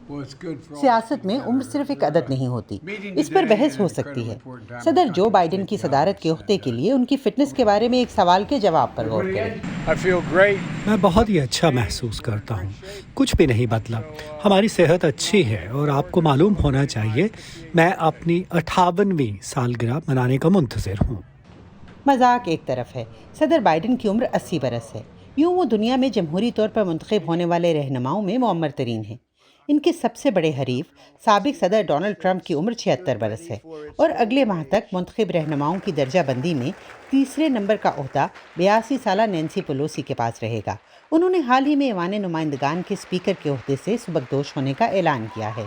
سیاست میں عمر صرف ایک عدد نہیں ہوتی، اس پر بحث ہو سکتی ہے۔ صدر جو بائیڈن کی صدارت کے عہدے کے لیے ان کی فٹنس کے بارے میں ایک سوال کے جواب پر غور کریں۔ میں بہت ہی اچھا محسوس کرتا ہوں، کچھ بھی نہیں بدلا، ہماری صحت اچھی ہے اور آپ کو معلوم ہونا چاہیے میں اپنی 58ویں سالگرہ منانے کا منتظر ہوں۔ مذاق ایک طرف ہے، صدر بائیڈن کی عمر 80 برس ہے۔ یوں وہ دنیا میں جمہوری طور پر منتخب ہونے والے رہنماؤں میں معمر ترین ہیں۔ ان کے سب سے بڑے حریف سابق صدر ڈونلڈ ٹرمپ کی عمر 76 برس ہے اور اگلے ماہ تک منتخب رہنماؤں کی درجہ بندی میں تیسرے نمبر کا عہدہ 82 سالہ نینسی پیلوسی کے پاس رہے گا۔ انہوں نے حال ہی میں ایوان نمائندگان کے اسپیکر کے عہدے سے سبکدوش ہونے کا اعلان کیا ہے۔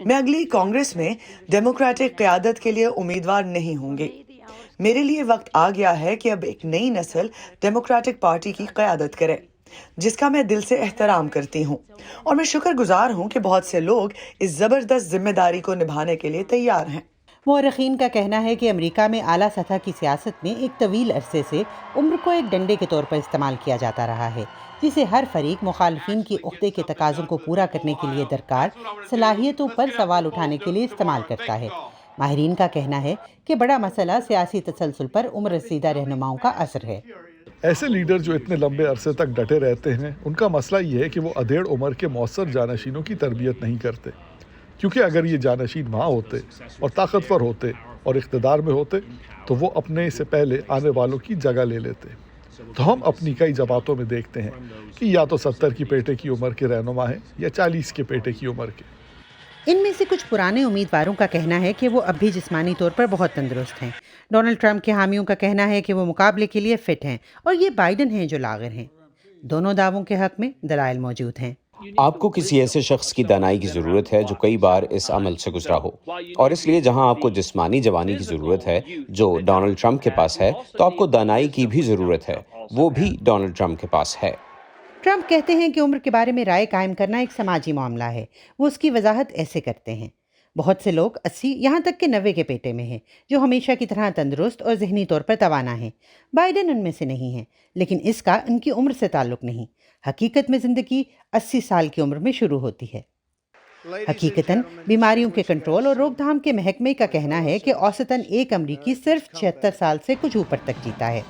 میں اگلی کانگریس میں ڈیموکریٹک قیادت کے لیے امیدوار نہیں ہوں گی۔ میرے لیے وقت آ گیا ہے کہ اب ایک نئی نسل ڈیموکریٹک پارٹی کی قیادت کرے، جس کا میں دل سے احترام کرتی ہوں، اور میں شکر گزار ہوں کہ بہت سے لوگ اس زبردست ذمہ داری کو نبھانے کے لیے تیار ہیں۔ مورخین کا کہنا ہے کہ امریکہ میں اعلیٰ سطح کی سیاست میں ایک طویل عرصے سے عمر کو ایک ڈنڈے کے طور پر استعمال کیا جاتا رہا ہے، جسے ہر فریق مخالفین کی عہدے کے تقاضوں کو پورا کرنے کے لیے درکار صلاحیتوں پر سوال اٹھانے کے لیے استعمال کرتا ہے۔ ماہرین کا کہنا ہے کہ بڑا مسئلہ سیاسی تسلسل پر عمر رسیدہ رہنماؤں کا اثر ہے۔ ایسے لیڈر جو اتنے لمبے عرصے تک ڈٹے رہتے ہیں، ان کا مسئلہ یہ ہے کہ وہ ادھیڑ عمر کے مؤثر جانشینوں کی تربیت نہیں کرتے، کیونکہ اگر یہ جانشین وہاں ہوتے اور طاقتور ہوتے اور اقتدار میں ہوتے تو وہ اپنے سے پہلے آنے والوں کی جگہ لے لیتے۔ تو ہم اپنی کئی جماعتوں میں دیکھتے ہیں کہ یا تو 70 کی پیٹے کی عمر کے رہنما ہیں یا 40 کے پیٹے کی عمر کے۔ ان میں سے کچھ پرانے امیدواروں کا کہنا ہے کہ وہ اب بھی جسمانی طور پر بہت تندرست ہیں۔ ڈونلڈ ٹرمپ کے حامیوں کا کہنا ہے کہ وہ مقابلے کے لیے فٹ ہیں، اور یہ بائیڈن ہیں جو لاغر ہیں۔ دونوں دعووں کے حق میں دلائل موجود ہیں۔ آپ کو کسی ایسے شخص کی دانائی کی ضرورت ہے جو کئی بار اس عمل سے گزرا ہو، اور اس لیے جہاں آپ کو جسمانی جوانی کی ضرورت ہے جو ڈونلڈ ٹرمپ کے پاس ہے، تو آپ کو دانائی کی بھی ضرورت ہے، وہ بھی ڈونلڈ ٹرمپ کے پاس ہے۔ ٹرمپ کہتے ہیں کہ عمر کے بارے میں رائے قائم کرنا ایک سماجی معاملہ ہے۔ وہ اس کی وضاحت ایسے کرتے ہیں: بہت سے لوگ 80 یہاں تک کہ 90 کے پیٹے میں ہیں، جو ہمیشہ کی طرح تندرست اور ذہنی طور پر توانا ہیں۔ بائیڈن ان میں سے نہیں ہیں، لیکن اس کا ان کی عمر سے تعلق نہیں۔ حقیقت میں زندگی 80 سال کی عمر میں شروع ہوتی ہے۔ حقیقتاً بیماریوں کے کنٹرول اور روک تھام کے محکمے کا کہنا ہے کہ اوسطاً ایک امریکی صرف 76 سال سے کچھ اوپر تک جیتا ہے،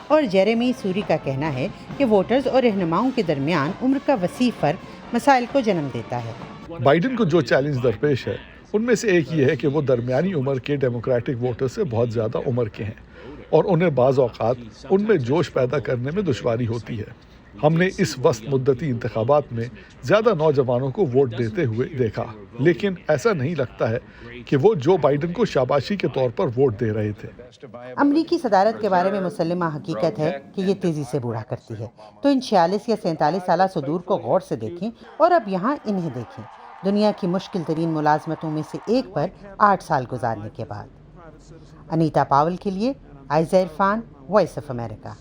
اور جیریمی سوری کا کہنا ہے کہ ووٹرز اور رہنماؤں کے درمیان عمر کا وسیع فرق مسائل کو جنم دیتا ہے۔ بائیڈن کو جو چیلنج درپیش ہے ان میں سے ایک یہ ہے کہ وہ درمیانی عمر کے ڈیموکریٹک ووٹر سے بہت زیادہ عمر کے ہیں، اور انہیں بعض اوقات ان میں جوش پیدا کرنے میں دشواری ہوتی ہے۔ ہم نے اس وسط مدتی انتخابات میں زیادہ نوجوانوں کو ووٹ دیتے ہوئے دیکھا، لیکن ایسا نہیں لگتا ہے کہ وہ جو بائیڈن کو شاباشی کے طور پر ووٹ دے رہے تھے۔ امریکی صدارت کے بارے میں مسلمہ حقیقت ہے کہ یہ تیزی سے بوڑھا کرتی ہے۔ تو ان 46 یا 47 سالہ صدور کو غور سے دیکھیں، اور اب یہاں انہیں دیکھیں، دنیا کی مشکل ترین ملازمتوں میں سے ایک پر 8 سال گزارنے کے بعد۔ انیتا پاول کے لیے Ayeza Irfan, voice of America.